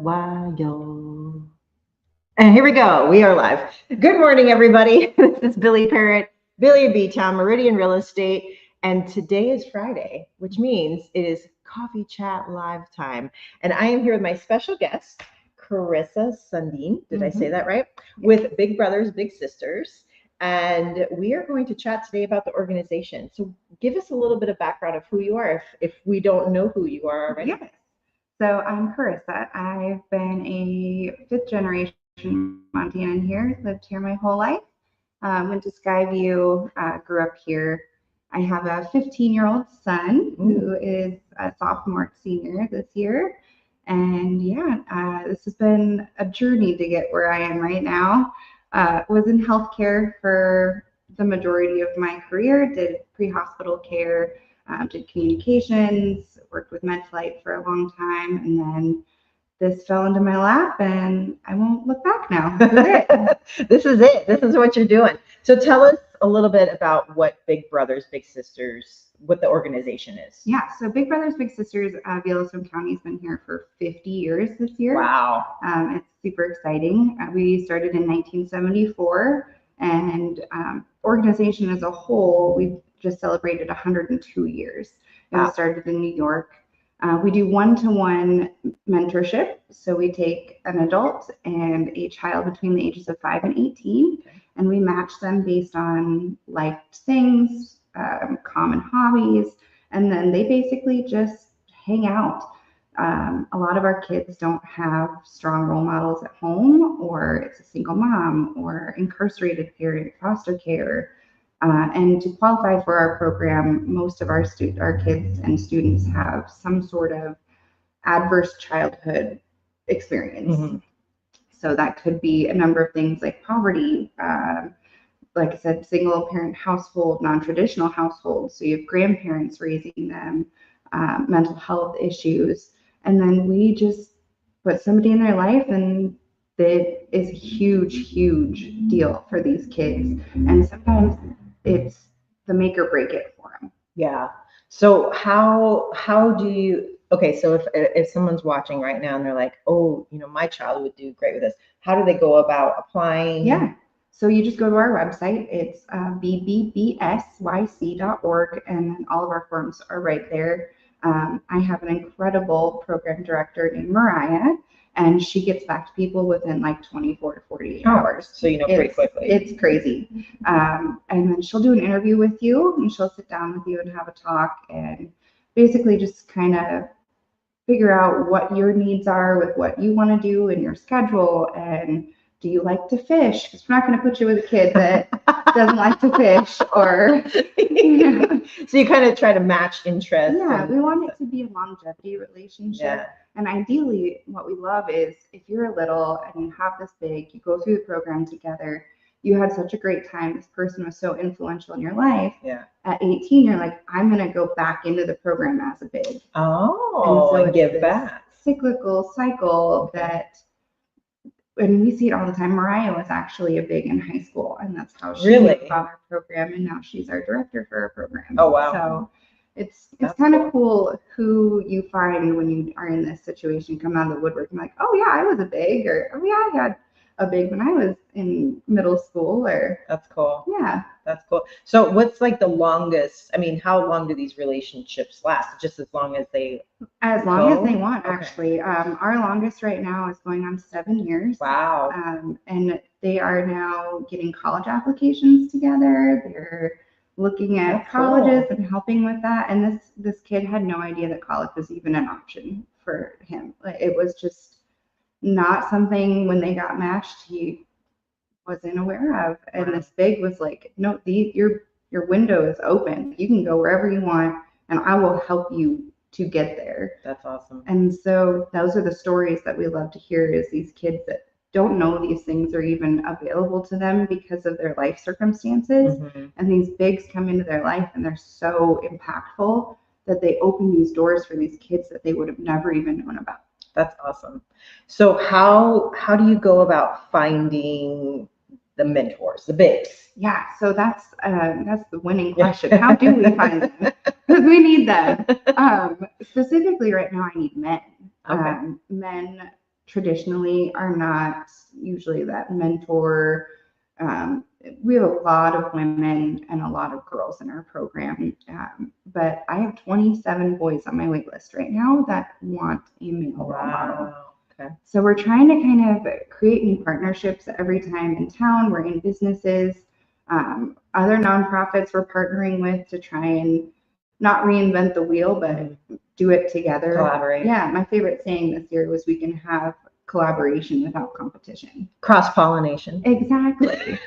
wild. And here we go. We are live. Good morning, everybody. This is Billy Parrott, Billy B Town, Meridian Real Estate. And today is Friday, which means it is Coffee Chat Live time. And I am here with my special guest, Carissa Sundeen. Did I say that right? With Big Brothers, Big Sisters. And we are going to chat today about the organization. So give us a little bit of background of who you are if we don't know who you are already. Yes. So I'm Carissa. I've been a fifth generation Montana here, lived here my whole life. Went to Skyview, grew up here. I have a 15-year-old son who is a sophomore senior this year. And this has been a journey to get where I am right now. Was in healthcare for the majority of my career, did pre-hospital care, did communications, worked with MedFlight for a long time, and then this fell into my lap, and I won't look back now. This is it. This is what you're doing. So tell us a little bit about what Big Brothers, Big Sisters, what the organization is. Yeah, so Big Brothers, Big Sisters of Yellowstone County has been here for 50 years this year. Wow. It's super exciting. We started in 1974, and organization as a whole, we've just celebrated 102 years. It was started in New York. We do one-to-one mentorship. So we take an adult and a child between the ages of 5 and 18, and we match them based on liked things, common hobbies, and then they basically just hang out. A lot of our kids don't have strong role models at home, or it's a single mom, or incarcerated parent, foster care. And to qualify for our program, most of our kids and students have some sort of adverse childhood experience. So that could be a number of things like poverty, like I said, single parent household, non-traditional household. So you have grandparents raising them, mental health issues. And then we just put somebody in their life, and that is a huge, huge deal for these kids. And sometimes it's the make or break it for them. Yeah. So how do you, okay, so if someoe's watching right now and they're like, oh, my child would do great with this, how do they go about applying? Yeah. So you just go to our website. It's bbbsyc.org, and then all of our forms are right there. I have an incredible program director named Mariah, and she gets back to people within like 24 to 48 hours. So pretty quickly. It's crazy. And then she'll do an interview with you, and she'll sit down with you and have a talk, and basically just kind of figure out what your needs are with what you want to do in your schedule. And do you like to fish? Because we're not going to put you with a kid that doesn't like to fish, or So you kind of try to match interests. Yeah, we want it to be a longevity relationship. Yeah. And ideally, what we love is if you're little and you have this big, you go through the program together, you had such a great time, this person was so influential in your life. Yeah. At 18, you're like, I'm going to go back into the program as a big. Oh, and give back. Cyclical cycle that, and we see it all the time. Mariah was actually a big in high school, and that's how she found our program, and now she's our director for our program. Oh, wow. So it's kind of cool who you find when you are in this situation, come out of the woodwork and like, oh yeah, I was a big, or oh yeah, I had a big when I was in middle school. Or that's cool. Yeah, that's cool. So what's like the longest, how long do these relationships last? Just as long as they as they want. Actually, our longest right now is going on 7 years. Wow. And they are now getting college applications together. They're looking at colleges and helping with that. And this kid had no idea that college was even an option for him. It was just not something when they got matched he wasn't aware of. And this big was like, no, your window is open. You can go wherever you want, and I will help you to get there. That's awesome. And so those are the stories that we love to hear, is these kids that don't know these things are even available to them because of their life circumstances. And these bigs come into their life, and they're so impactful that they open these doors for these kids that they would have never even known about. That's awesome. So how do you go about finding the mentors, the bigs? Yeah, so that's the winning question. How do we find them? Because we need them. Specifically right now, I need men. Men traditionally are not usually that mentor. We have a lot of women and a lot of girls in our program, but I have 27 boys on my wait list right now that want a male role model. Okay. So we're trying to kind of create new partnerships every time in town. We're in businesses, other nonprofits we're partnering with to try and not reinvent the wheel, but do it together. Collaborate. Yeah, my favorite saying this year was we can have collaboration without competition. Cross-pollination. Exactly.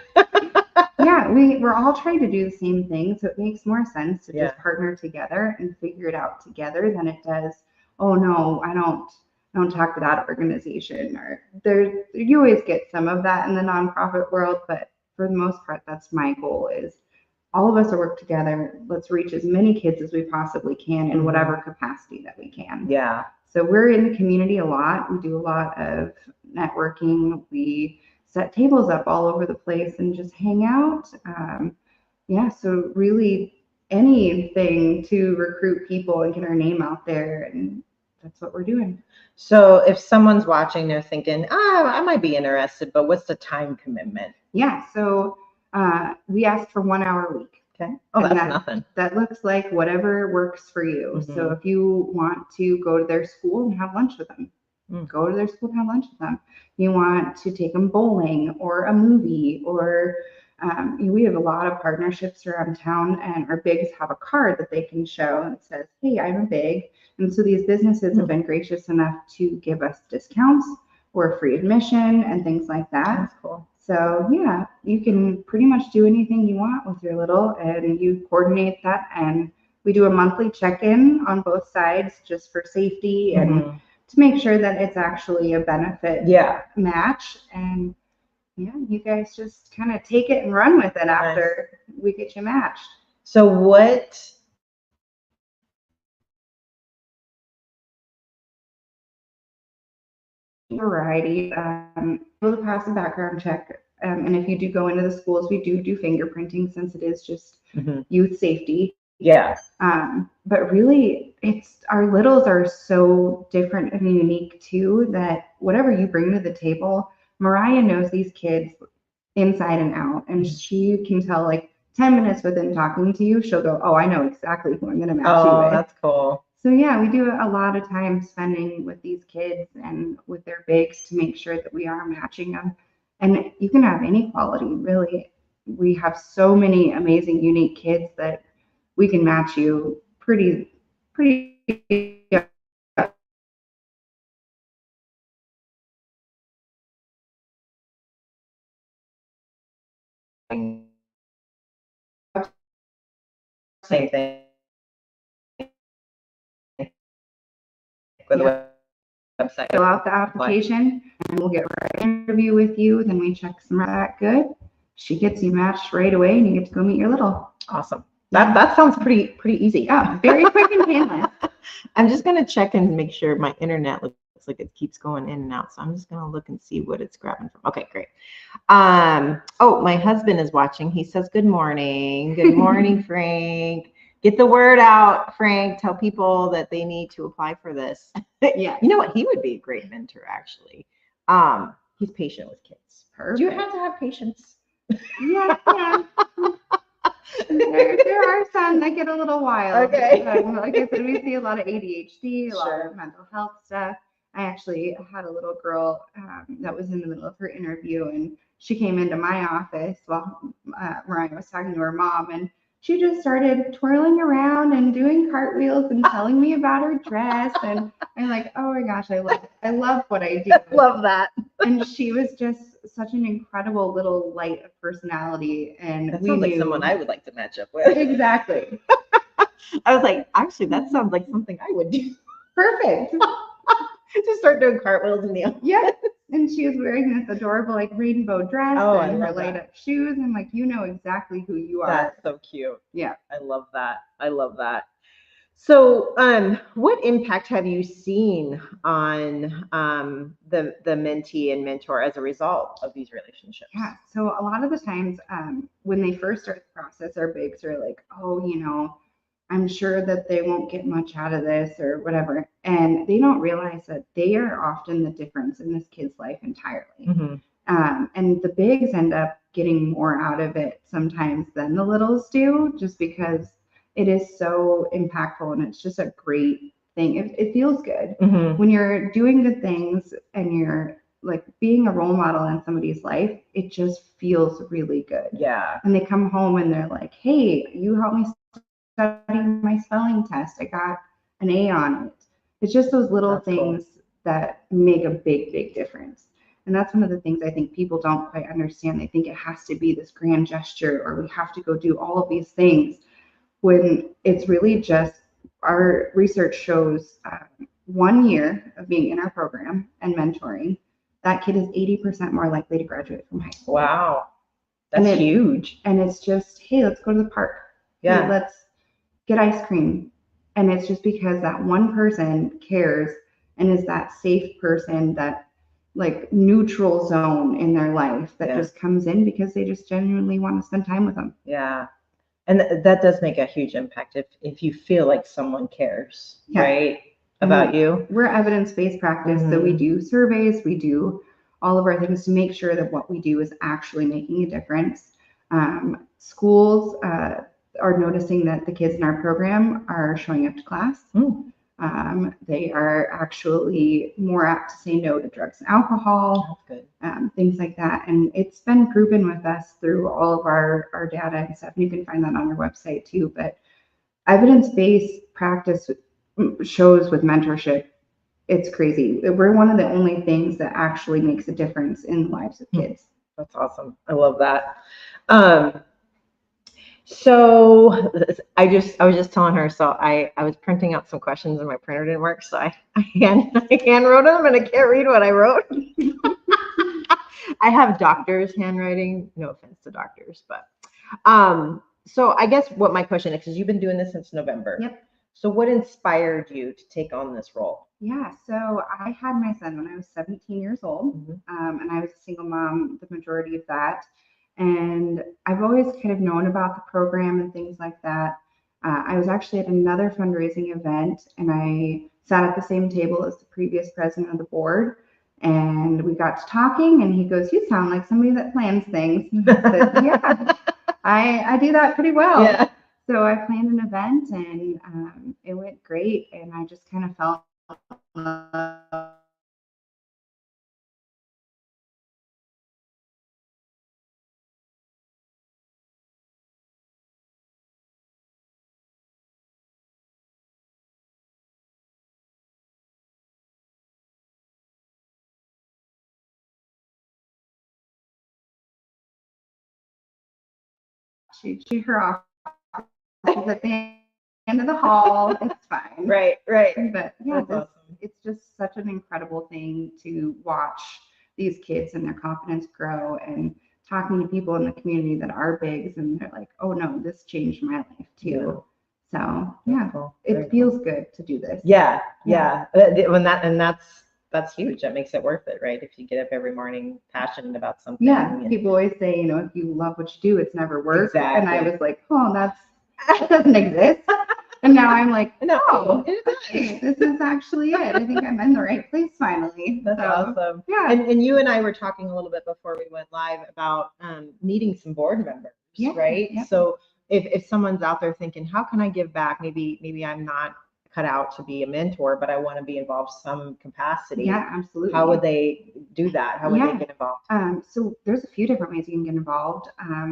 Yeah, we're all trying to do the same thing, so it makes more sense to just partner together and figure it out together than it does, oh no, I don't talk to that organization. Or you always get some of that in the nonprofit world, but for the most part, that's my goal is all of us will work together. Let's reach as many kids as we possibly can in whatever capacity that we can. Yeah. So we're in the community a lot. We do a lot of networking. We set tables up all over the place and just hang out. So really anything to recruit people and get our name out there, and that's what we're doing. So if someone's watching, they're thinking, I might be interested, but what's the time commitment? Yeah, so we asked for 1 hour a week. Okay. Oh, that's nothing. That looks like whatever works for you. So if you want to go to their school and have lunch with them, go to their school and have lunch with them. You want to take them bowling or a movie, or we have a lot of partnerships around town, and our bigs have a card that they can show that says, hey, I'm a big. And so these businesses have been gracious enough to give us discounts or free admission and things like that. That's cool. So yeah, you can pretty much do anything you want with your little, and you coordinate that. And we do a monthly check-in on both sides just for safety and to make sure that it's actually a benefit match. And yeah, you guys just kind of take it and run with it after we get you matched. So what variety, able to pass a background check. And if you do go into the schools, we do fingerprinting since it is just youth safety. Yeah. But really, our littles are so different and unique too that whatever you bring to the table, Mariah knows these kids inside and out, and she can tell like 10 minutes within talking to you, she'll go, oh, I know exactly who I'm going to match you with. Oh, that's cool. So yeah, we do a lot of time spending with these kids and with their bigs to make sure that we are matching them. And you can have any quality, really. We have so many amazing, unique kids that we can match you pretty. Same thing with the website. Fill out the application, and we'll get right an interview with you. Then we check some that good. She gets you matched right away, and you get to go meet your little. Awesome. That sounds pretty easy. Yeah, very quick and painless. I'm just gonna check and make sure my internet looks like it keeps going in and out. So I'm just gonna look and see what it's grabbing from. Okay, great. Oh, my husband is watching. He says, good morning. Good morning, Frank. Get the word out, Frank. Tell people that they need to apply for this. Yeah. You know what? He would be a great mentor, actually. He's patient with kids. Perfect. Do you have to have patience? Yeah. There are some that get a little wild. Okay. Like I said, we see a lot of ADHD, a lot of mental health stuff. I actually had a little girl that was in the middle of her interview, and she came into my office while Mariah was talking to her mom, and she just started twirling around and doing cartwheels and telling me about her dress. And I'm like, oh my gosh, I love what I do. Love that. And she was just such an incredible little light of personality. And that sounds like someone I would like to match up with. Exactly. I was like, actually, that sounds like something I would do. Perfect. Just start doing cartwheels in the office. Yeah. And she was wearing this adorable like rainbow dress and her light up shoes. And like, you know exactly who you are. That's so cute. Yeah. I love that. So what impact have you seen on the mentee and mentor as a result of these relationships? Yeah. So a lot of the times when they first start the process, our bigs are like, oh, I'm sure that they won't get much out of this or whatever. And they don't realize that they are often the difference in this kid's life entirely. Mm-hmm. And the bigs end up getting more out of it sometimes than the littles do, just because it is so impactful and it's just a great thing. It feels good Mm-hmm. when you're doing good things and you're like being a role model in somebody's life. It just feels really good. Yeah. And they come home and they're like, "Hey, you helped me study my spelling test. I got an A on it." It's just those little That's cool. things that make a big, big difference. And that's one of the things I think people don't quite understand. They think it has to be this grand gesture or we have to go do all of these things, when it's really just our research shows 1 year of being in our program and mentoring, that kid is 80% more likely to graduate from high school. Wow. That's huge. And it's just, hey, let's go to the park. Yeah. Hey, let's get ice cream. And it's just because that one person cares and is that safe person, that like neutral zone in their life that just comes in because they just genuinely want to spend time with them. Yeah. And that does make a huge impact if you feel like someone cares, right, about you. We're evidence-based practice, so we do surveys, we do all of our things to make sure that what we do is actually making a difference. Schools are noticing that the kids in our program are showing up to class. They are actually more apt to say no to drugs and alcohol, things like that. And it's been proven with us through all of our data and stuff. And you can find that on our website too. But evidence-based practice shows with mentorship, it's crazy. We're one of the only things that actually makes a difference in the lives of kids. That's awesome. I love that. So I was just telling her, so I was printing out some questions and my printer didn't work. So I hand wrote them and I can't read what I wrote. I have doctor's handwriting, no offense to doctors, but, so I guess what my question is, because you've been doing this since November. Yep. So what inspired you to take on this role? Yeah, so I had my son when I was 17 years old, and I was a single mom the majority of that. And I've always kind of known about the program and things like that. I was actually at another fundraising event and I sat at the same table as the previous president of the board. And we got to talking and he goes, "You sound like somebody that plans things." And I said, "Yeah, I do that pretty well." Yeah. So I planned an event and it went great. And I just kind of felt she her off at the end of the hall. It's fine. Right. But yeah, it's just such an incredible thing to watch these kids and their confidence grow, and talking to people in the community that are bigs and they're like, "Oh no, this changed my life too." So yeah, cool. It feels good to do this. Yeah. When that's huge. That makes it worth it, right? If you get up every morning passionate about something. Yeah. People always say, if you love what you do, it's never work. Exactly. And I was like, "Oh, that doesn't exist." And now I'm like, "Oh, this is actually it. I think I'm in the right place finally." That's awesome. Yeah. And you and I were talking a little bit before we went live about needing some board members, right? Yep. So if someone's out there thinking, how can I give back? Maybe I'm not cut out to be a mentor, but I want to be involved some capacity. Yeah, absolutely. How would they do that? How would they get involved? So there's a few different ways you can get involved.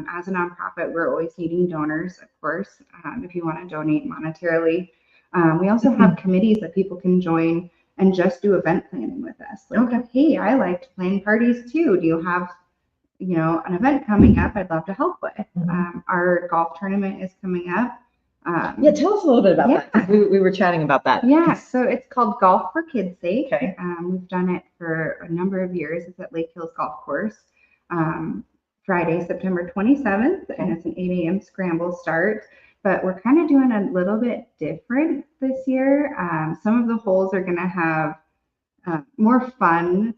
As a nonprofit, we're always needing donors, of course, if you want to donate monetarily. We also have committees that people can join and just do event planning with us. Like, hey, I like to plan parties too. Do you have an event coming up I'd love to help with? Our golf tournament is coming up. Tell us a little bit about that. We were chatting about that. Yeah, so it's called Golf for Kids' Sake. Okay. We've done it for a number of years. It's at Lake Hills Golf Course. Friday, September 27th, and it's an 8 a.m. scramble start. But we're kind of doing a little bit different this year. Some of the holes are going to have more fun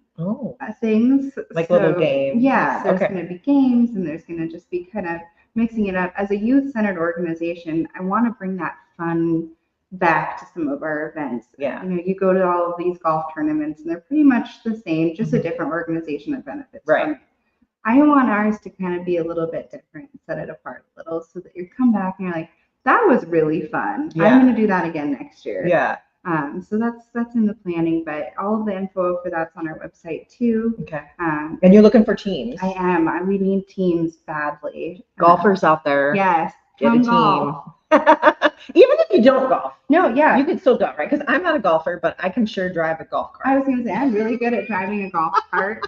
things. Like little games. Yeah, there's going to be games, and there's going to just be kind of mixing it up. As a youth-centered organization, I want to bring that fun back to some of our events. Yeah. You know, you go to all of these golf tournaments and they're pretty much the same, just a different organization that benefits from it. I want ours to kind of be a little bit different, set it apart a little, so that you come back and you're like, that was really fun. Yeah. I'm going to do that again next year. Yeah. So that's in the planning, but all of the info for that's on our website too. Okay. And you're looking for teams. I am. We need teams badly. Golfers out there. Yes. Get a team. Even if you don't golf. No, yeah. You can still go, right? Because I'm not a golfer, but I can sure drive a golf cart. I was going to say, I'm really good at driving a golf cart.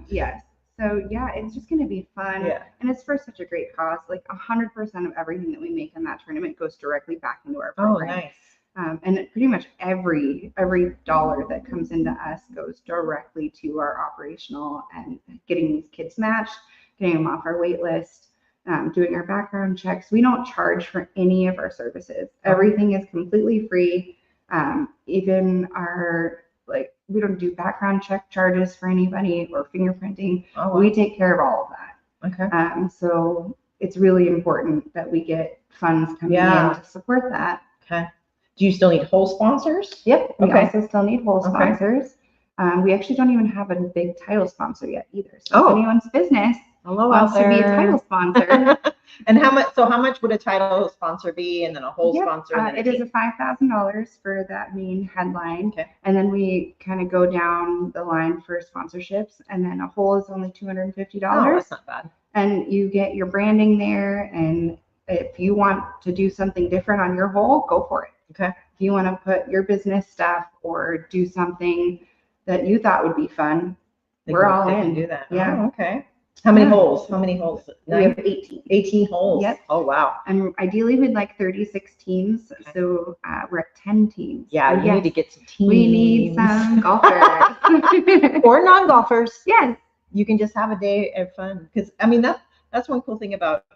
Yes. So yeah, it's just going to be fun. Yeah. And it's for such a great cause. Like 100% of everything that we make in that tournament goes directly back into our program. Oh, nice. And pretty much every dollar that comes into us goes directly to our operational and getting these kids matched, getting them off our wait list, doing our background checks. We don't charge for any of our services. Everything is completely free. Even our, like, we don't do background check charges for anybody or fingerprinting. Oh, wow. We take care of all of that. Okay. So it's really important that we get funds coming in to support that. Okay. Do you still need hole sponsors? Yep. We Okay. also still need hole Okay. sponsors. We actually don't even have a big title sponsor yet either. So if anyone's business wants to be a title sponsor. And how much would a title sponsor be, and then a hole sponsor? It is a $5,000 for that main headline. Okay. And then we kind of go down the line for sponsorships, and then a hole is only $250. Oh, that's not bad. And you get your branding there, and if you want to do something different on your hole, go for it. Okay. If you want to put your business stuff or do something that you thought would be fun, we're all in. Do that. Yeah. Oh, okay. How many holes? How many holes? We have 18. 18 holes. Yep. Oh, wow. And ideally, we'd like 36 teams. Okay. So we're at 10 teams. Yeah, so you need to get some teams. We need some golfers. Or non-golfers. Yes. You can just have a day of fun. Because, I mean, that's one cool thing about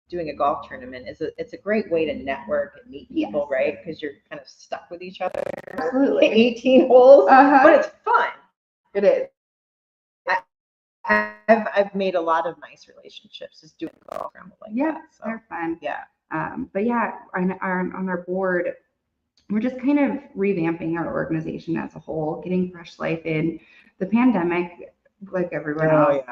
doing a golf tournament is it's a great way to network and meet people, right? Because you're kind of stuck with each other. Absolutely. 18 holes, but it's fun. It is. I've made a lot of nice relationships just doing golf scramble like that. So. They're fun. Yeah. But yeah, on our board, we're just kind of revamping our organization as a whole, getting fresh life in. The pandemic, like everyone else,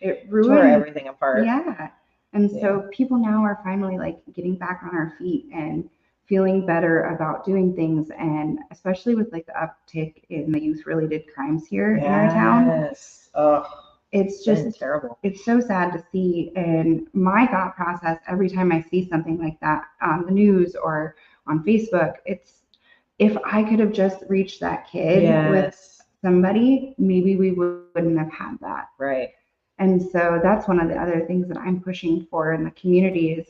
it ruined tore everything apart. Yeah. And so people now are finally like getting back on our feet and feeling better about doing things, and especially with like the uptick in the youth related crimes here in our town. Yes. Oh, it's just terrible. It's so sad to see. And my thought process every time I see something like that on the news or on Facebook, it's, if I could have just reached that kid with somebody, maybe we wouldn't have had that. Right. And so that's one of the other things that I'm pushing for in the community is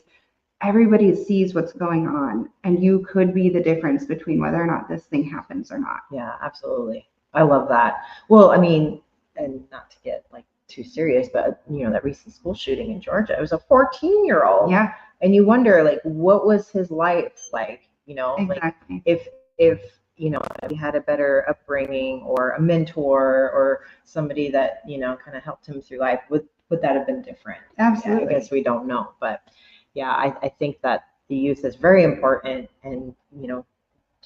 everybody sees what's going on, and you could be the difference between whether or not this thing happens or not. Yeah, absolutely. I love that. Well, I mean, and not to get like too serious, but you know, that recent school shooting in Georgia, it was a 14-year-old. Yeah. And you wonder, like, what was his life like? You know, exactly. Like if you know, if he had a better upbringing or a mentor or somebody that, you know, kind of helped him through life, would that have been different? Absolutely. Yeah, I guess we don't know, but yeah, I think that the youth is very important, and you know,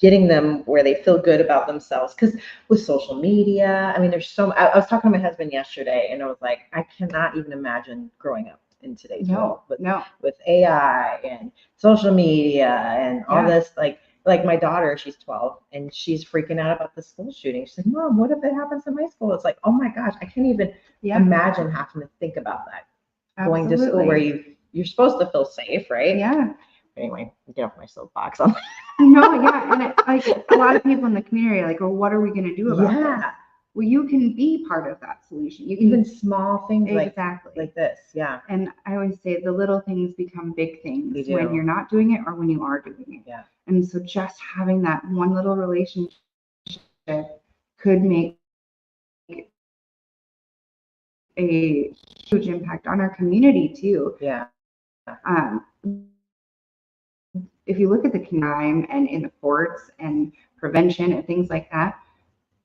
getting them where they feel good about themselves. Because with social media, I mean, there's I was talking to my husband yesterday, and I was like, I cannot even imagine growing up in today's world with AI and social media and all this. Like my daughter, she's 12, and she's freaking out about the school shooting. She's like, Mom, what if it happens in my school? It's like, oh my gosh, I can't even imagine having to think about that. Absolutely. Going to school where you're supposed to feel safe, right? Yeah. Anyway, get off my soapbox on that. No, yeah. And like a lot of people in the community are like, well, what are we going to do about this? Well, you can be part of that solution. You can, even small things like this. Yeah. And I always say the little things become big things when you're not doing it or when you are doing it. Yeah. And so just having that one little relationship could make a huge impact on our community too. Yeah. If you look at the crime and in the courts and prevention and things like that,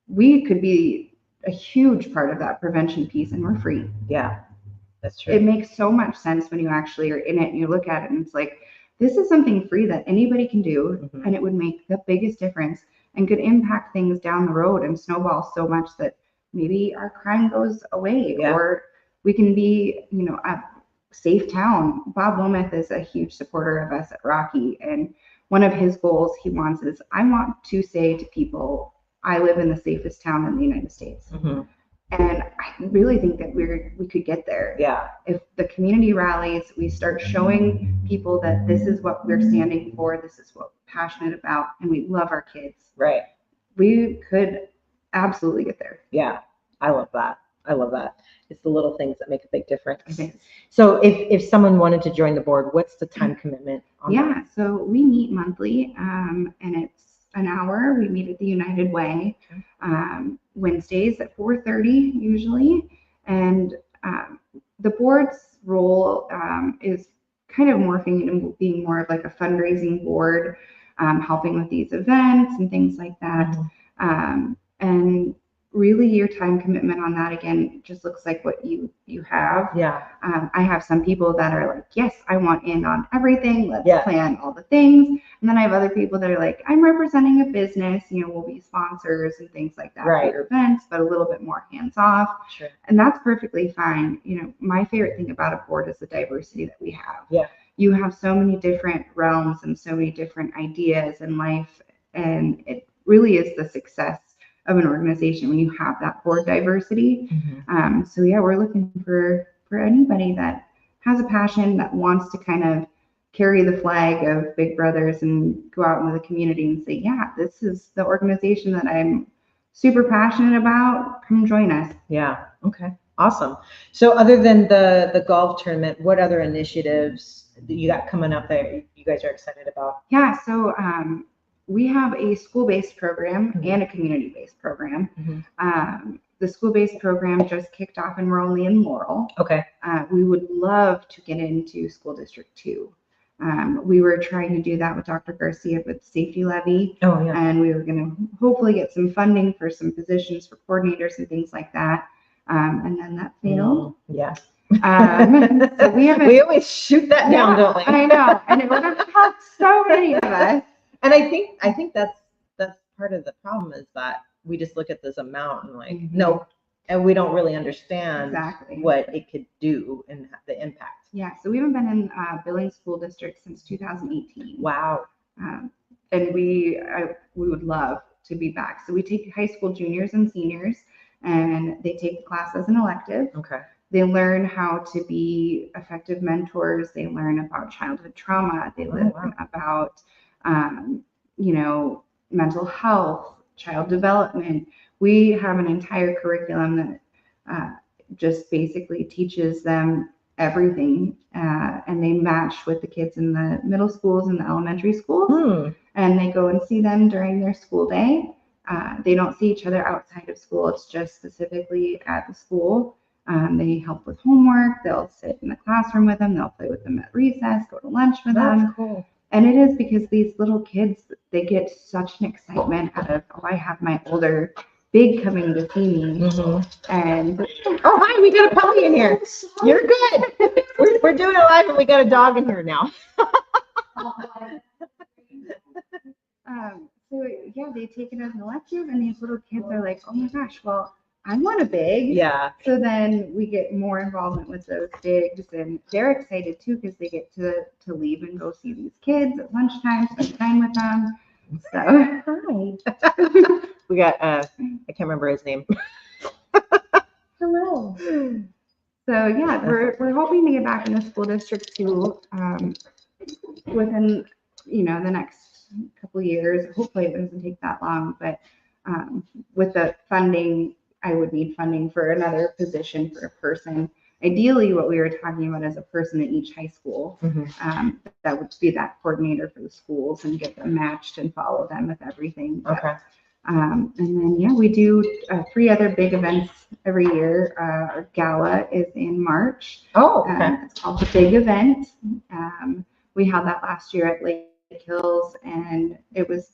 we could be a huge part of that prevention piece, and we're free. Yeah, that's true. It makes so much sense when you actually are in it and you look at it, and it's like, this is something free that anybody can do, and it would make the biggest difference and could impact things down the road and snowball so much that maybe our crime goes away, or we can be, a safe town. Bob Wilmoth is a huge supporter of us at Rocky, and one of his goals he wants is, I want to say to people, I live in the safest town in the United States. And I really think that we could get there. Yeah. If the community rallies, we start showing people that this is what we're standing for, this is what we're passionate about, and we love our kids. Right. We could absolutely get there. Yeah. I love that. I love that. It's the little things that make a big difference. So if someone wanted to join the board, what's the time commitment on that? So we meet monthly, and it's an hour. We meet at the United Way, Wednesdays at 4:30 usually. And the board's role is kind of morphing into being more of like a fundraising board, helping with these events and things like that. And really your time commitment on that, again, just looks like what you have. Yeah. I have some people that are like, yes, I want in on everything. Let's plan all the things. And then I have other people that are like, I'm representing a business, we'll be sponsors and things like that for your events, but a little bit more hands off. Sure. And that's perfectly fine. My favorite thing about a board is the diversity that we have. Yeah. You have so many different realms and so many different ideas in life. And it really is the success of an organization when you have that board diversity. So yeah, we're looking for anybody that has a passion, that wants to kind of carry the flag of Big Brothers and go out into the community and say, yeah, this is the organization that I'm super passionate about. Come join us. Yeah. Okay. Awesome. So other than the golf tournament, what other initiatives that you got coming up that you guys are excited about? Yeah. So we have a school-based program and a community-based program. The school-based program just kicked off, and we're only in Laurel. Okay. We would love to get into School District 2. We were trying to do that with Dr. Garcia with safety levy. Oh, yeah. And we were going to hopefully get some funding for some positions for coordinators and things like that. And then that failed. Yeah. So we always shoot that down, don't we? I know. And it would have helped so many of us. And I think that's part of the problem, is that we just look at this amount and like, nope. And we don't really understand what it could do and the impact. Yeah. So we haven't been in Billings School District since 2018. Wow. And we would love to be back. So we take high school juniors and seniors, and they take the class as an elective. Okay. They learn how to be effective mentors. They learn about childhood trauma. They learn about, mental health, child development. We have an entire curriculum that just basically teaches them everything, and they match with the kids in the middle schools and the elementary schools, and they go and see them during their school day. They don't see each other outside of school. It's just specifically at the school. They help with homework. They'll sit in the classroom with them. They'll play with them at recess, go to lunch with them. That's cool. And it is because these little kids, they get such an excitement out of, I have my older Big coming to see me. And oh, hi, we got a puppy in here. You're good. We're doing it live, and we got a dog in here now. So yeah, they take it as an elective, and these little kids are like, oh my gosh, well, I want a Big. Yeah. So then we get more involvement with those Bigs, and they're excited too because they get to leave and go see these kids at lunchtime, spend time with them. So hi. We got I can't remember his name. Hello. So yeah, we're hoping to get back in the School District 2 within the next couple of years. Hopefully it doesn't take that long, but with the funding, I would need funding for another position for a person. Ideally, what we were talking about is a person at each high school that would be that coordinator for the schools and get them matched and follow them with everything. Okay. And then, yeah, we do 3 other big events every year. Our gala is in March. Oh, okay. It's called the Big Event. We held that last year at Lake Hills, and it was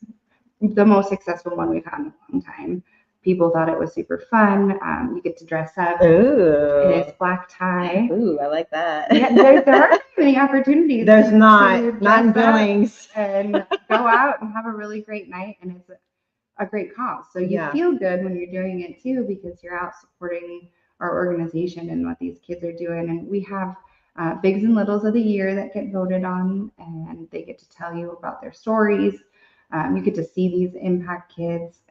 the most successful one we've had in a long time. People thought it was super fun. You get to dress up. Ooh. It is black tie. Ooh, I like that. Yeah, there aren't many opportunities. There's not in dress up Billings. and go out and have a really great night, and it's a great cause. So you feel good when you're doing it too, because you're out supporting our organization and what these kids are doing. And we have bigs and littles of the year that get voted on, and they get to tell you about their stories. You get to see these impact kids.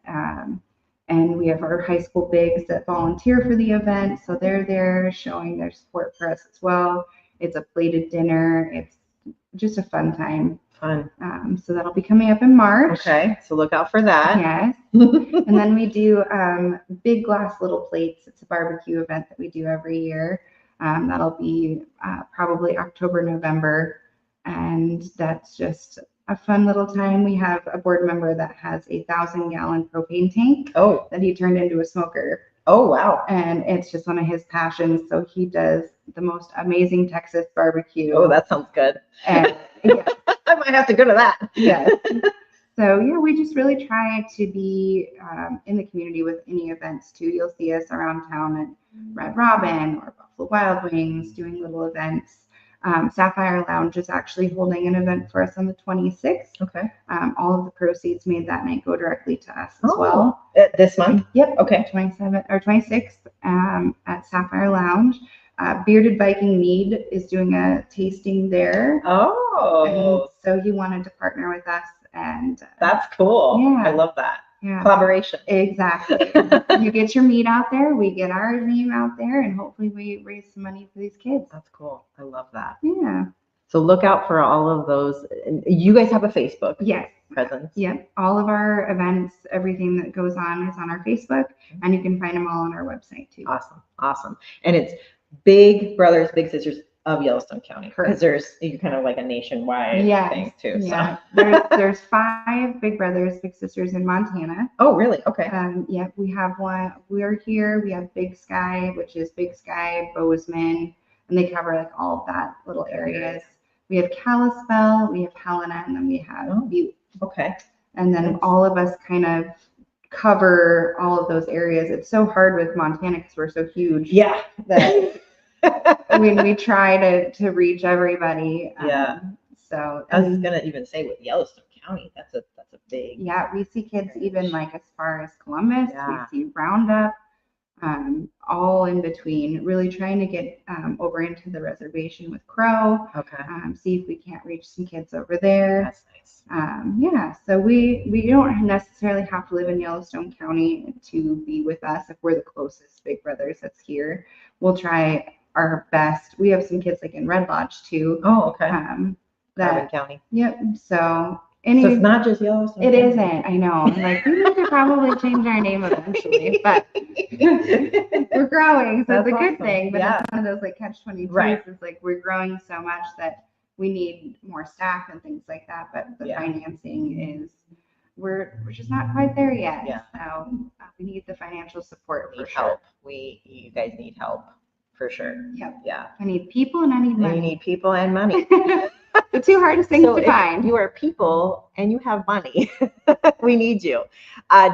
And we have our high school bigs that volunteer for the event. So they're there showing their support for us as well. It's a plated dinner. It's just a fun time. Fun. So that'll be coming up in March. Okay, so look out for that. Yes. And then we do Big Glass Little Plates. It's a barbecue event that we do every year. That'll be probably October, November. And that's just a fun little time. We have a board member that has a 1,000-gallon propane tank that he turned into a smoker. Oh, wow. And it's just one of his passions. So he does the most amazing Texas barbecue. Oh, that sounds good. And yeah. I might have to go to that. Yes. So yeah, we just really try to be in the community with any events too. You'll see us around town at Red Robin or Buffalo Wild Wings doing little events. Sapphire Lounge is actually holding an event for us on the 26th. Okay. All of the proceeds made that night go directly to us as well. This month? Yep. Okay. 27th or 26th at Sapphire Lounge. Bearded Viking Mead is doing a tasting there. Oh. And so he wanted to partner with us, and that's cool. Yeah. I love that. Yeah. Collaboration. Exactly. You get your meat out there, we get our name out there, and hopefully we raise some money for these kids. That's cool. I love that. Yeah. So look out for all of those. You guys have a Facebook presence. Yep. All of our events, everything that goes on is on our Facebook, and you can find them all on our website too. Awesome. Awesome. And it's Big Brothers, Big Sisters of Yellowstone County. Because you're kind of like a nationwide thing too. Yeah. So. there's 5 Big Brothers, Big Sisters in Montana. Oh, really? Okay. Yeah, we have one. We're here. We have Big Sky, which is Big Sky, Bozeman, and they cover like all of that little areas. We have Kalispell, we have Helena, and then we have Butte. Okay. And then all of us kind of cover all of those areas. It's so hard with Montana because we're so huge. Yeah. That when we try to reach everybody. So I was gonna even say with Yellowstone County, that's a big. Yeah, we see kids even like as far as Columbus. Yeah. We see Roundup. All in between, really trying to get over into the reservation with Crow. Okay. See if we can't reach some kids over there. That's nice. Yeah, so we don't necessarily have to live in Yellowstone County to be with us. If we're the closest Big Brothers that's here, we'll try our best. We have some kids like in Red Lodge too. Oh, okay. That County. Yep. So it's not just Yellowstone. It isn't. I know. I'm like, we need to probably change our name eventually, but we're growing, so it's a good thing. But it's one of those like catch-22s. Right. It's like we're growing so much that we need more staff and things like that. But the financing is we're just not quite there yet. Yeah. So we need the financial support for help. sure. You guys need help for sure. Yep. Yeah. I need people and I need money. You need people and money. The 2 hardest things to find. You are people and you have money. We need you.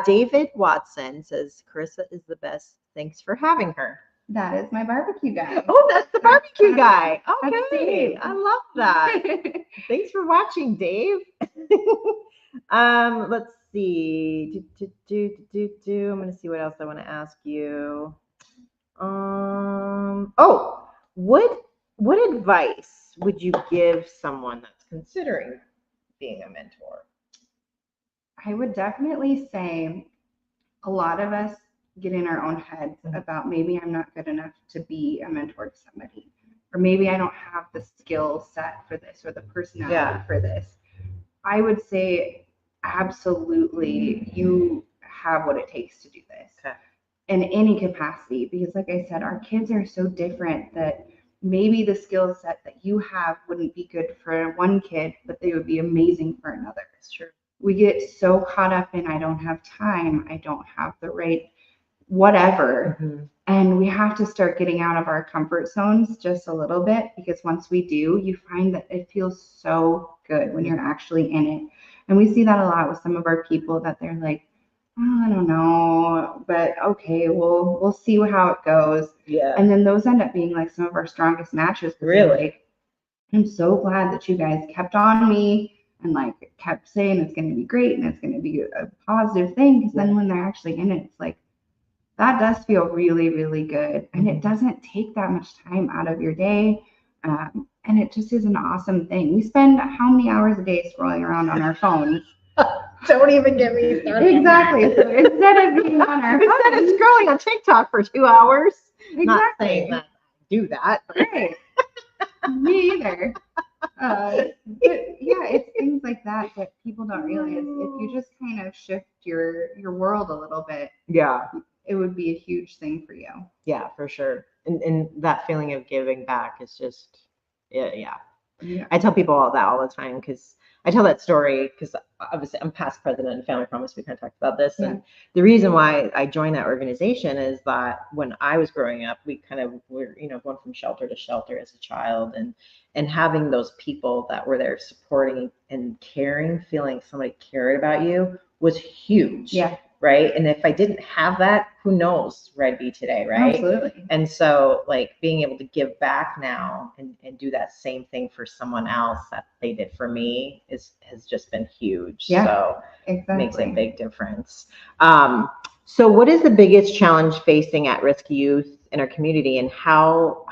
David Watson says Carissa is the best. Thanks for having her. That is my barbecue guy. Oh, that's the barbecue guy. That's Okay. Dave. I love that. Thanks for watching, Dave. Let's see. I'm going to see what else I want to ask you. What advice would you give someone that's considering being a mentor? I would definitely say a lot of us get in our own heads about maybe I'm not good enough to be a mentor to somebody, or maybe I don't have the skill set for this or the personality for this. I would say absolutely you have what it takes to do this in any capacity, because like I said, our kids are so different that maybe the skill set that you have wouldn't be good for one kid, but they would be amazing for another. That's true. We get so caught up in I don't have time, I don't have the right whatever. Mm-hmm. And we have to start getting out of our comfort zones just a little bit, because once we do, you find that it feels so good when you're actually in it. And we see that a lot with some of our people that they're like, oh, I don't know, but okay, we'll see how it goes. Yeah. And then those end up being like some of our strongest matches. Really? Like, I'm so glad that you guys kept on me and like kept saying it's going to be great and it's going to be a positive thing. Because then when they're actually in it, it's like that does feel really, really good. And it doesn't take that much time out of your day. And it just is an awesome thing. We spend how many hours a day scrolling around on our phones? Don't even get me started. Exactly. So instead of being on our Instead of phones, scrolling on TikTok for 2 hours, not exactly. saying that I do that. Right. Me either. But yeah, it's things like that that people don't realize. If you just kind of shift your world a little bit, Yeah. it would be a huge thing for you. Yeah, for sure. And that feeling of giving back is just, yeah. I tell people all that all the time because I tell that story because obviously I'm past president of Family Promise. We kind of talked about this. Yeah. And the reason why I joined that organization is that when I was growing up, we kind of were, going from shelter to shelter as a child and having those people that were there supporting and caring, feeling somebody cared about you was huge. Yeah. Right. And if I didn't have that, who knows where I'd be today. Right. Absolutely. And so like being able to give back now and do that same thing for someone else that they did for me has just been huge. Yeah, so exactly. Makes a big difference. So what is the biggest challenge facing at-risk youth in our community, and how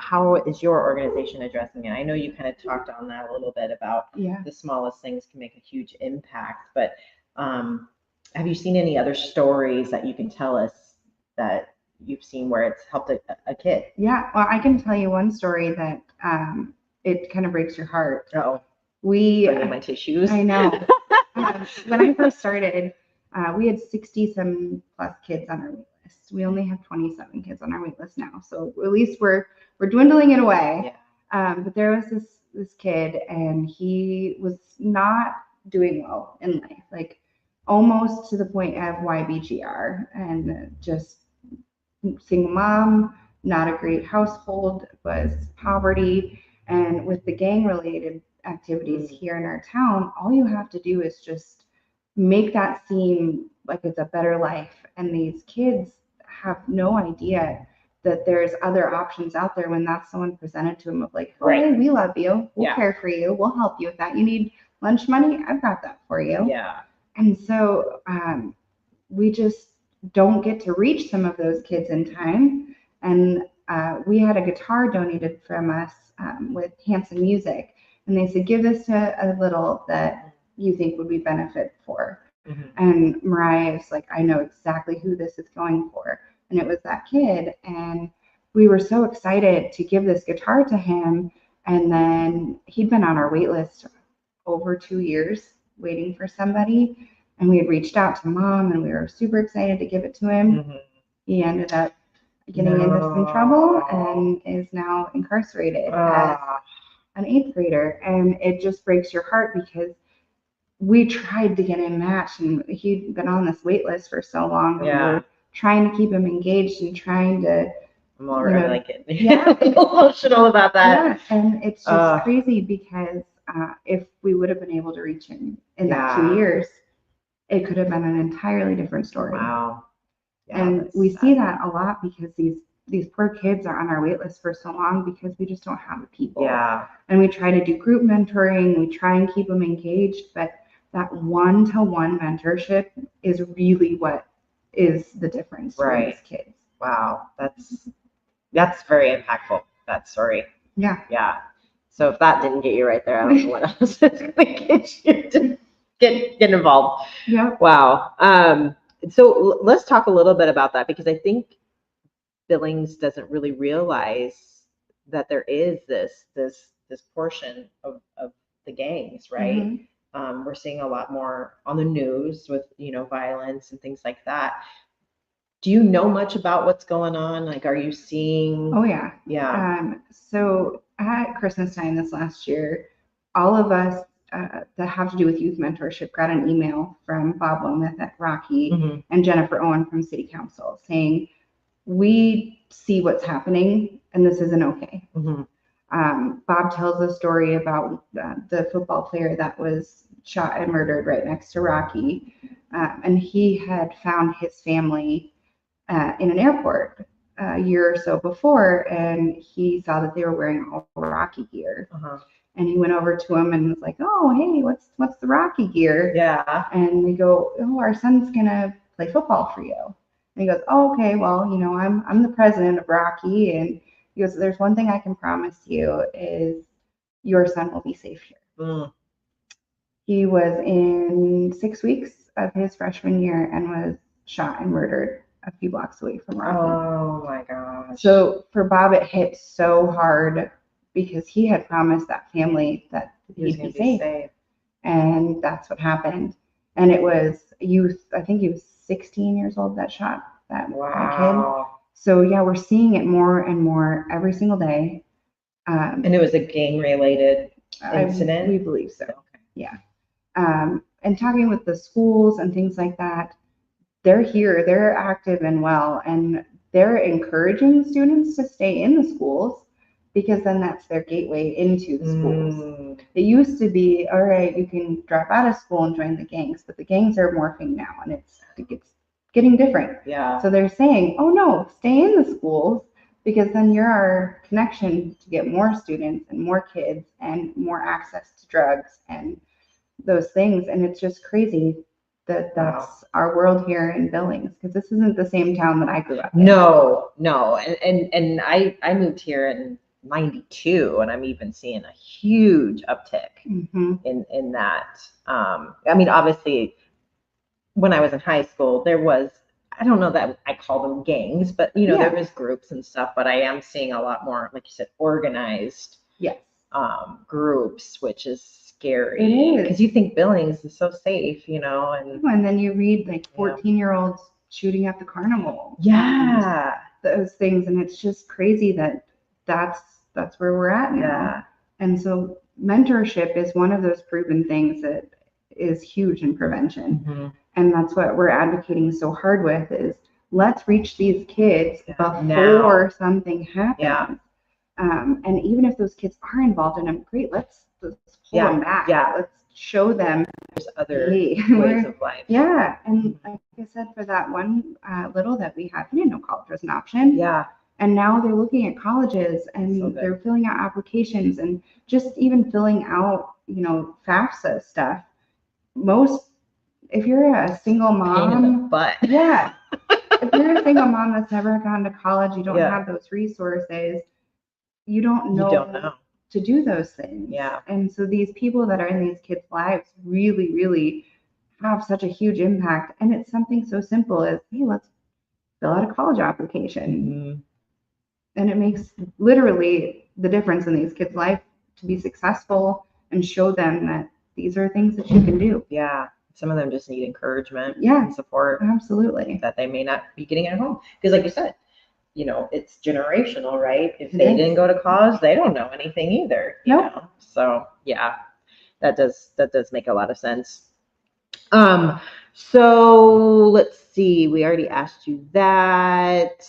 is your organization addressing it? I know you kind of talked on that a little bit about the smallest things can make a huge impact, but have you seen any other stories that you can tell us that you've seen where it's helped a kid? Yeah, well, I can tell you one story that it kind of breaks your heart. Oh, bringing my tissues. I know. When I first started, we had 60-some plus kids on our wait list. We only have 27 kids on our wait list now, so at least we're dwindling it away. Yeah. But there was this kid, and he was not doing well in life, like almost to the point of YBGR, and just single mom, not a great household, was poverty. And with the gang related activities here in our town, all you have to do is just make that seem like it's a better life. And these kids have no idea that there's other options out there when that's someone presented to them of like, oh, hey, we love you. We'll care for you. We'll help you with that. You need lunch money? I've got that for you. Yeah. And so we just don't get to reach some of those kids in time. And we had a guitar donated from us with Hanson Music. And they said, give this to a little that you think would be benefit for. Mm-hmm. And Mariah is like, I know exactly who this is going for. And it was that kid. And we were so excited to give this guitar to him. And then he'd been on our wait list over 2 years waiting for somebody. And we had reached out to mom and we were super excited to give it to him. Mm-hmm. He ended up getting into some trouble and is now incarcerated as an 8th grader. And it just breaks your heart because we tried to get him matched and he'd been on this wait list for so long. And we were trying to keep him engaged and trying to. I'm already like it. Yeah. Emotional about that. Yeah. And it's just crazy because if we would have been able to reach him in that 2 years, it could have been an entirely different story. Wow. Yeah, and we see that a lot because these poor kids are on our wait list for so long because we just don't have the people. Yeah. And we try to do group mentoring. We try and keep them engaged, but that one-to-one mentorship is really what is the difference for these kids. Wow. That's very impactful, that story. Yeah. Yeah. So if that didn't get you right there, I don't know what else is going to get you to get involved. Yeah. Wow. So let's talk a little bit about that because I think Billings doesn't really realize that there is this portion of the gangs, right? Mm-hmm. We're seeing a lot more on the news with violence and things like that. Do you know much about what's going on? Like, are you seeing? Oh yeah. Yeah. So at Christmas time this last year, all of us that have to do with youth mentorship got an email from Bob Wilmoth at Rocky mm-hmm. and Jennifer Owen from City Council saying, we see what's happening and this isn't okay. Mm-hmm. Bob tells a story about the football player that was shot and murdered right next to Rocky. And he had found his family in an airport a year or so before, and he saw that they were wearing all Rocky gear. And he went over to him and was like, "Oh, hey, what's the Rocky gear?" Yeah. And they go, "Oh, our son's gonna play football for you." And he goes, "Oh, okay, well, I'm the president of Rocky." And he goes, "There's one thing I can promise you is your son will be safe here." Mm. He was in 6 weeks of his freshman year and was shot and murdered a few blocks away from Rocky. Oh my gosh. So for Bob, it hit so hard because he had promised that family that he'd be safe. And that's what happened. And it was youth, I think he was 16 years old that shot that kid. So yeah, we're seeing it more and more every single day. And it was a gang-related incident? We believe so. Okay. Yeah. And talking with the schools and things like that, they're here, they're active and well, and they're encouraging students to stay in the schools because then that's their gateway into the schools. It used to be, all right, you can drop out of school and join the gangs, but the gangs are morphing now and it's getting different. Yeah. So they're saying, oh no, stay in the schools because then you're our connection to get more students and more kids and more access to drugs and those things. And it's just crazy that that's our world here in Billings, because this isn't the same town that I grew up in. No. And I moved here in 92, and I'm even seeing a huge uptick in that. I mean, obviously, when I was in high school, there was, I don't know that I call them gangs, but there was groups and stuff, but I am seeing a lot more, like you said, organized groups, which is scary. It is. Because you think Billings is so safe, and then you read like 14-year-olds shooting at the carnival. Yeah. Those things, and it's just crazy that's where we're at now. Yeah. And so mentorship is one of those proven things that is huge in prevention. And that's what we're advocating so hard with is let's reach these kids before something happens. Yeah. And even if those kids are involved in them, great, let's pull them back. Yeah. Let's show them there's other ways of life. Yeah. And like I said, for that one little that we had, we didn't know college was an option. Yeah. And now they're looking at colleges and they're filling out applications and just even filling out, FAFSA stuff. If you're a single mom, pain in the butt. Yeah. If you're a single mom that's never gone to college, you don't have those resources, you don't know to do those things. Yeah. And so these people that are in these kids' lives really, really have such a huge impact. And it's something so simple as, hey, let's fill out a college application. And it makes literally the difference in these kids' life to be successful and show them that these are things that you can do. Yeah. Some of them just need encouragement and support. Absolutely. That they may not be getting at home. Because like you said, it's generational, right? If they didn't go to college, they don't know anything either. You know? So yeah, that does make a lot of sense. So let's see, we already asked you that.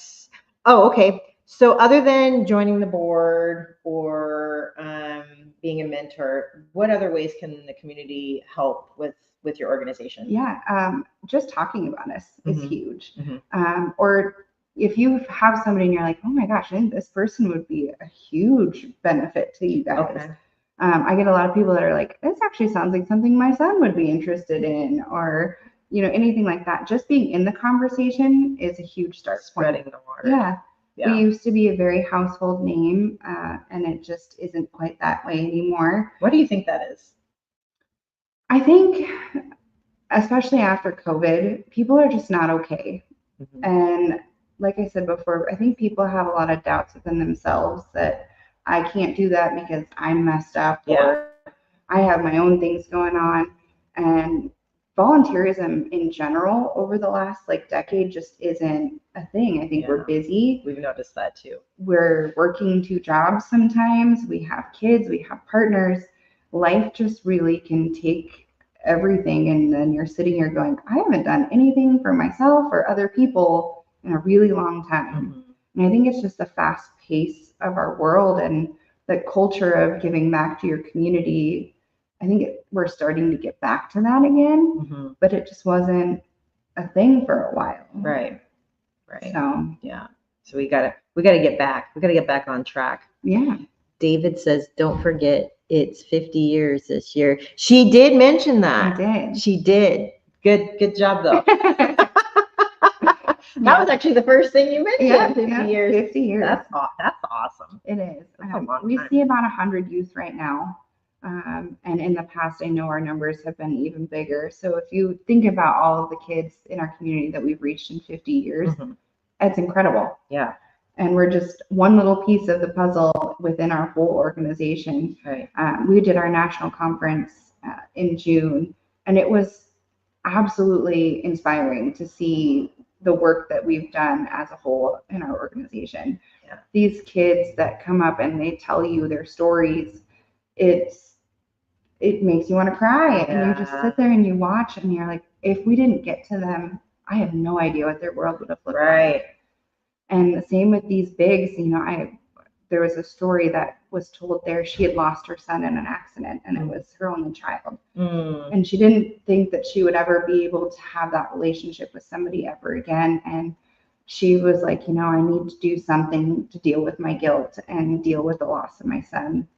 Oh, okay. So other than joining the board or being a mentor, what other ways can the community help with your organization? Yeah, just talking about us is huge. Or if you have somebody and you're like, oh my gosh, I think this person would be a huge benefit to you guys. Okay. I get a lot of people that are like, this actually sounds like something my son would be interested in, or anything like that. Just being in the conversation is a huge start. Spreading the word. Yeah. We used to be a very household name, and it just isn't quite that way anymore. What do you think that is? I think, especially after COVID, people are just not okay. And like I said before, I think people have a lot of doubts within themselves that I can't do that because I'm messed up or I have my own things going on. And volunteerism in general over the last decade just isn't a thing. I think we're busy. We've noticed that too. We're working 2 jobs sometimes. We have kids, we have partners. Life just really can take everything. And then you're sitting here going, I haven't done anything for myself or other people in a really long time. And I think it's just the fast pace of our world and the culture of giving back to your community I think we're starting to get back to that again, but it just wasn't a thing for a while. Right. So yeah. So we gotta get back. We gotta get back on track. Yeah. David says, don't forget it's 50 years this year. She did mention that. I did. She did. Good job though. That was actually the first thing you mentioned. 50 years. 50 years. That's awesome. It is. That's a long we time. see about 100 youth right now. And in the past, I know our numbers have been even bigger. So if you think about all of the kids in our community that we've reached in 50 years, it's incredible. Yeah. And we're just one little piece of the puzzle within our whole organization. Right. We did our national conference in June, and it was absolutely inspiring to see the work that we've done as a whole in our organization. Yeah. These kids that come up and they tell you their stories, it makes you want to cry. And you just sit there and you watch and you're like, if we didn't get to them, I have no idea what their world would have looked like. And the same with these bigs, there was a story that was told there. She had lost her son in an accident, and it was her only child. And she didn't think that she would ever be able to have that relationship with somebody ever again. And she was like, I need to do something to deal with my guilt and deal with the loss of my son.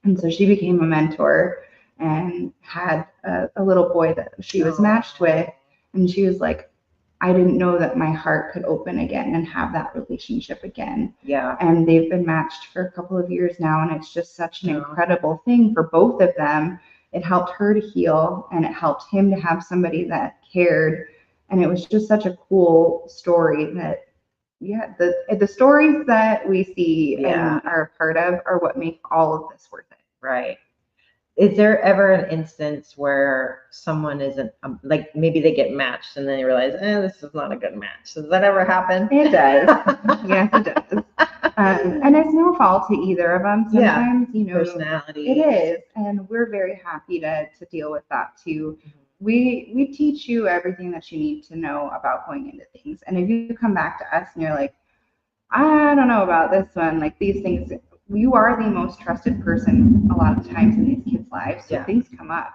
And so she became a mentor and had a little boy that she was matched with. And she was like, I didn't know that my heart could open again and have that relationship again. Yeah. And they've been matched for a couple of years now. And it's just such an incredible thing for both of them. It helped her to heal, and it helped him to have somebody that cared. And it was just such a cool story that, the stories that we see and are a part of are what make all of this worth it. Right. Is there ever an instance where someone isn't like maybe they get matched and then they realize, this is not a good match? Does that ever happen? It does. Yes, it does. And it's no fault to either of them. Sometimes, personality. It is, and we're very happy to deal with that too. We teach you everything that you need to know about going into things. And if you come back to us and you're like, I don't know about this one, like these things, you are the most trusted person a lot of times in these kids' lives. So things come up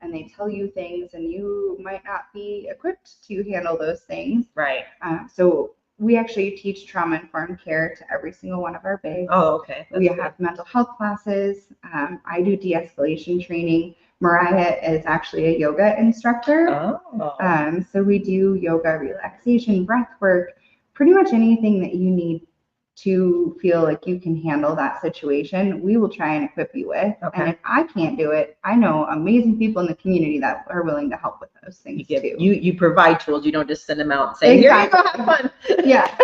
and they tell you things, and you might not be equipped to handle those things. Right. So we actually teach trauma-informed care to every single one of our bigs. Oh, okay. We have mental health classes. I do de-escalation training. Mariah is actually a yoga instructor. Oh. So we do yoga, relaxation, breath work, pretty much anything that you need to feel like you can handle that situation, we will try and equip you with. Okay. And if I can't do it, I know amazing people in the community that are willing to help with those things too. You provide tools. You don't just send them out and say, here you go, have fun. Yeah,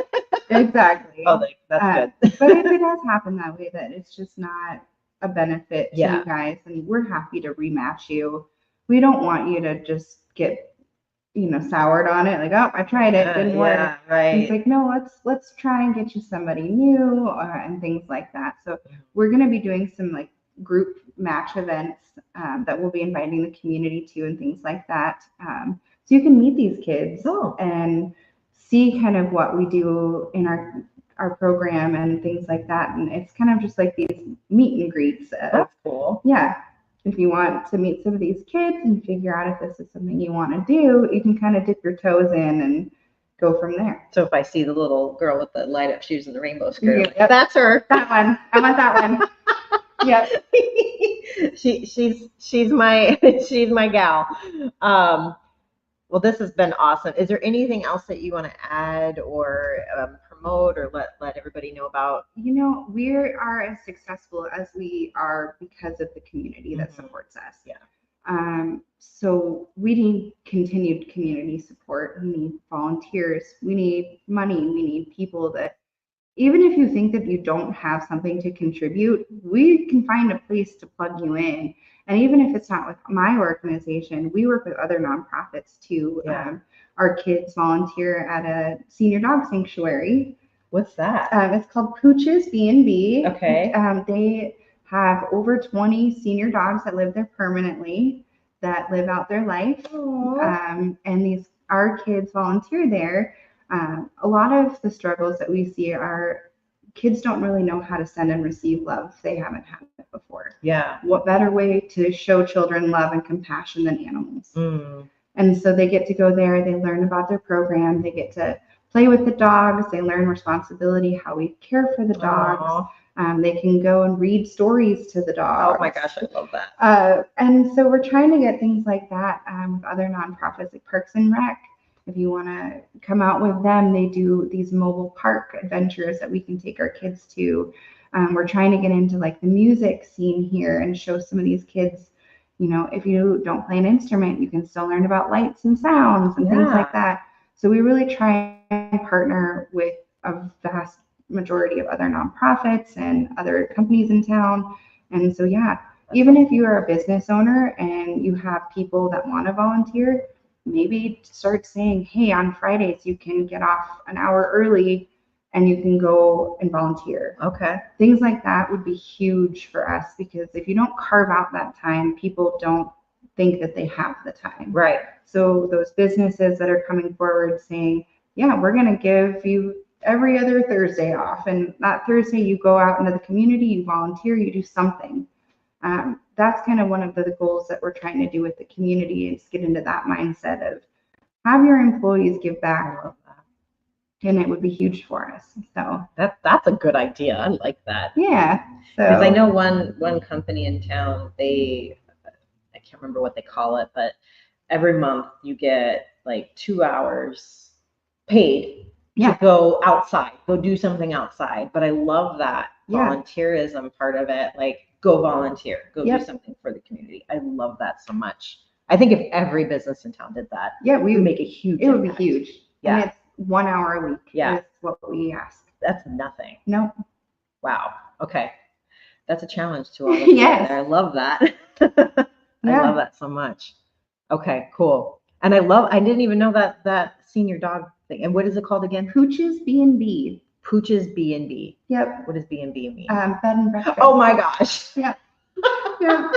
exactly. Oh, that's good. But if it does happen that way, that it's just not a benefit to you guys, and we're happy to rematch you. We don't want you to just get soured on it, like, I tried it, didn't work. Right. It's like, no, let's try and get you somebody new, and things like that. So we're going to be doing some like group match events that we'll be inviting the community to, and things like that. So you can meet these kids and see kind of what we do in our program and things like that. And it's kind of just like these meet and greets. That's cool. Yeah. If you want to meet some of these kids and figure out if this is something you want to do, you can kind of dip your toes in and go from there. So if I see the little girl with the light up shoes and the rainbow skirt, that's her. That one. I want that one. Yeah. She's my gal. Well, this has been awesome. Is there anything else that you want to add or promote or let everybody know about? We are as successful as we are because of the community that supports us. Yeah. So we need continued community support. We need volunteers. We need money. We need people that, even if you think that you don't have something to contribute, we can find a place to plug you in. And even if it's not with my organization, we work with other nonprofits too. Yeah. Our kids volunteer at a senior dog sanctuary. What's that? It's called Pooch's B&B. Okay. They have over 20 senior dogs that live there permanently, that live out their life. And our kids volunteer there. A lot of the struggles that we see are kids don't really know how to send and receive love if they haven't had it before. Yeah. What better way to show children love and compassion than animals? And so they get to go there, they learn about their program, they get to play with the dogs, they learn responsibility, how we care for the dogs. They can go and read stories to the dogs. Oh my gosh, I love that. And so we're trying to get things like that with other nonprofits like Parks and Rec. If you want to come out with them, they do these mobile park adventures that we can take our kids to. We're trying to get into like the music scene here and show some of these kids, you know, if you don't play an instrument, you can still learn about lights and sounds and things like that. So we really try and partner with a vast majority of other nonprofits and other companies in town. And so, yeah, even if you are a business owner and you have people that want to volunteer, maybe start saying, hey, on Fridays, you can get off an hour early and you can go and volunteer. Okay. Things like that would be huge for us, because if you don't carve out that time, people don't think that they have the time. Right. So those businesses that are coming forward saying, yeah, we're going to give you every other Thursday off. And that Thursday you go out into the community, you volunteer, you do something. That's kind of one of the goals that we're trying to do with the community, is get into that mindset of have your employees give back. And it would be huge for us. So that's a good idea. I like that. Yeah. Because I know one company in town, I can't remember what they call it, but every month you get like 2 hours paid to go outside, go do something outside. But I love that volunteerism part of it. Like, go volunteer, go do something for the community. I love that so much. I think if every business in town did that, we would make a huge impact. Would be huge. Yeah. And it's 1 hour a week. Is what we ask. That's nothing. No. Wow. Okay. That's a challenge to all of you. Yes. I love that. I love that so much. Okay, cool. And I didn't even know that senior dog thing. And what is it called again? Pooch's B&B. Pooch's B&B. Yep. What does B&B mean? Bed and breakfast. Oh my gosh. Yeah. Yeah.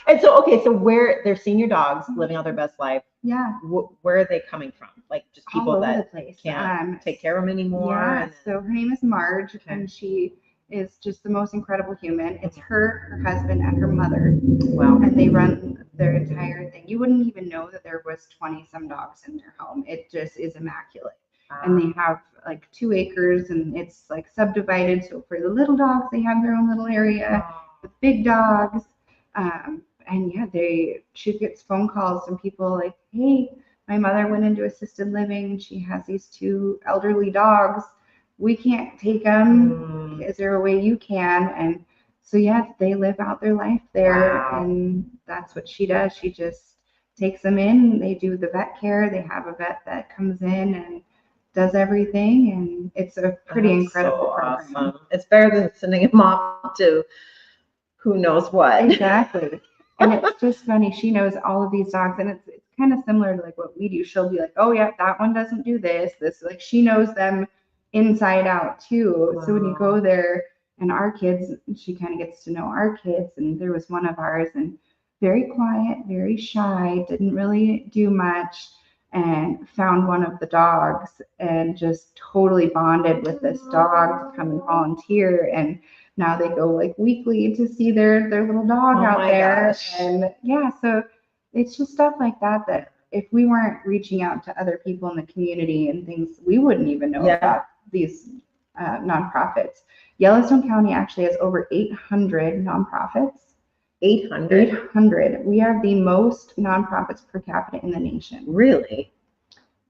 And so, okay, so where they're senior dogs living out their best life. Yeah. Where are they coming from? Like, just people all that over the place. Can't take care of them anymore? Yeah. So her name is Marge, and she is just the most incredible human. It's her husband, and her mother. Wow. And they run their entire thing. You wouldn't even know that there was 20 some dogs in their home. It just is immaculate. And they have like 2 acres, and it's like subdivided. So for the little dogs, they have their own little area. The big dogs, and yeah, she gets phone calls from people like, hey, my mother went into assisted living. She has these 2 elderly dogs. We can't take them. Is there a way you can? And so, yeah, they live out their life there. Wow. And that's what she does. She just takes them in. They do the vet care. They have a vet that comes in and does everything. And it's a pretty incredible program. Awesome. It's better than sending them off to who knows what. Exactly. And it's just funny. She knows all of these dogs, and it's kind of similar to like what we do. She'll be like, oh yeah, that one doesn't do this. Like, she knows them inside out too. Wow. So when you go there, and our kids, she kind of gets to know our kids. And there was one of ours, and very quiet, very shy, didn't really do much, and found one of the dogs and just totally bonded with this dog to come and volunteer. And now they go like weekly to see their little dog out there. Gosh. And yeah, so it's just stuff like that if we weren't reaching out to other people in the community and things, we wouldn't even know about these nonprofits. Yellowstone County actually has over 800 nonprofits. 800? 800. We have the most nonprofits per capita in the nation. Really?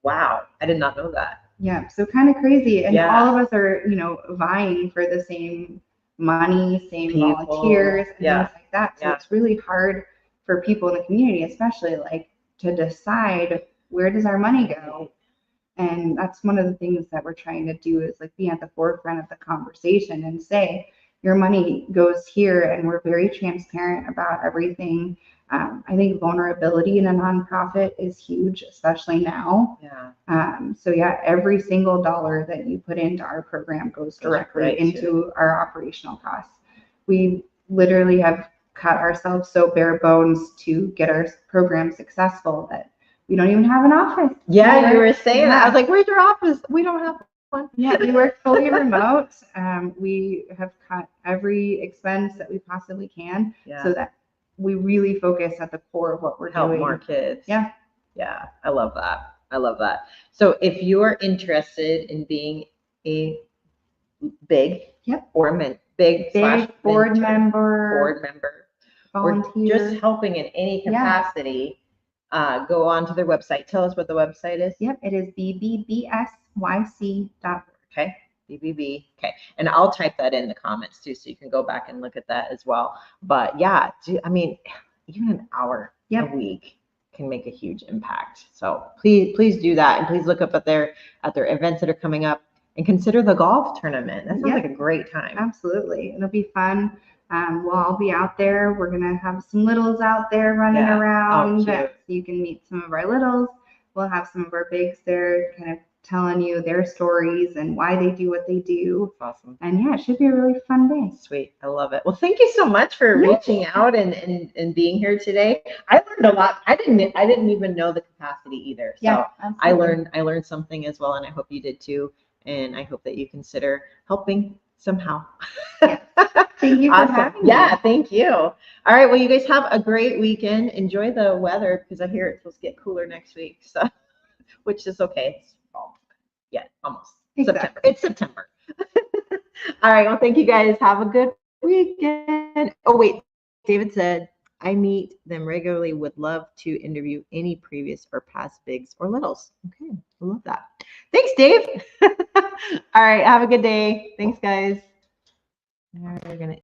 Wow. I did not know that. Yeah. So kind of crazy. And all of us are, vying for the same money, same people, volunteers, and things like that. So it's really hard for people in the community, especially like to decide, where does our money go? And that's one of the things that we're trying to do, is like be at the forefront of the conversation and say, your money goes here, and we're very transparent about everything. I think vulnerability in a nonprofit is huge, especially now. So every single dollar that you put into our program goes directly into our operational costs. We literally have cut ourselves so bare bones to get our program successful that we don't even have an office. Yeah, you were saying that. I was like, where's your office? We don't have fun. Yeah, we work fully remote. We have cut every expense that we possibly can so that we really focus at the core of what we're Help doing. more kids. Yeah. Yeah, I love that. I love that. So if you're interested in being a big or big slash board mentor, member, or volunteer, just helping in any capacity, go on to their website. Tell us what the website is. Yep, it is bbbsyc.org. Okay, BBB. Okay, and I'll type that in the comments too, so you can go back and look at that as well. But yeah, I mean, even an hour a week can make a huge impact. So please do that, and please look up at their events that are coming up, and consider the golf tournament. That sounds like a great time. Absolutely, it'll be fun. We'll all be out there. We're gonna have some littles out there running around, so you can meet some of our littles. We'll have some of our bigs there, kind of telling you their stories and why they do what they do. Awesome. And yeah, it should be a really fun day. Sweet. I love it. Well, thank you so much for reaching out and being here today. I learned a lot. I didn't even know the capacity either. So I learned something as well, and I hope you did too. And I hope that you consider helping somehow. Thank you for having me. Yeah, thank you. All right. Well, you guys have a great weekend. Enjoy the weather, because I hear it's supposed to get cooler next week. So, which is okay. It's fall. Yeah, almost. September. It's September. All right. Well, thank you guys. Have a good weekend. Oh, wait. David said, I meet them regularly, would love to interview any previous or past bigs or littles. Okay. I love that. Thanks, Dave. All right. Have a good day. Thanks, guys. All right, we're going to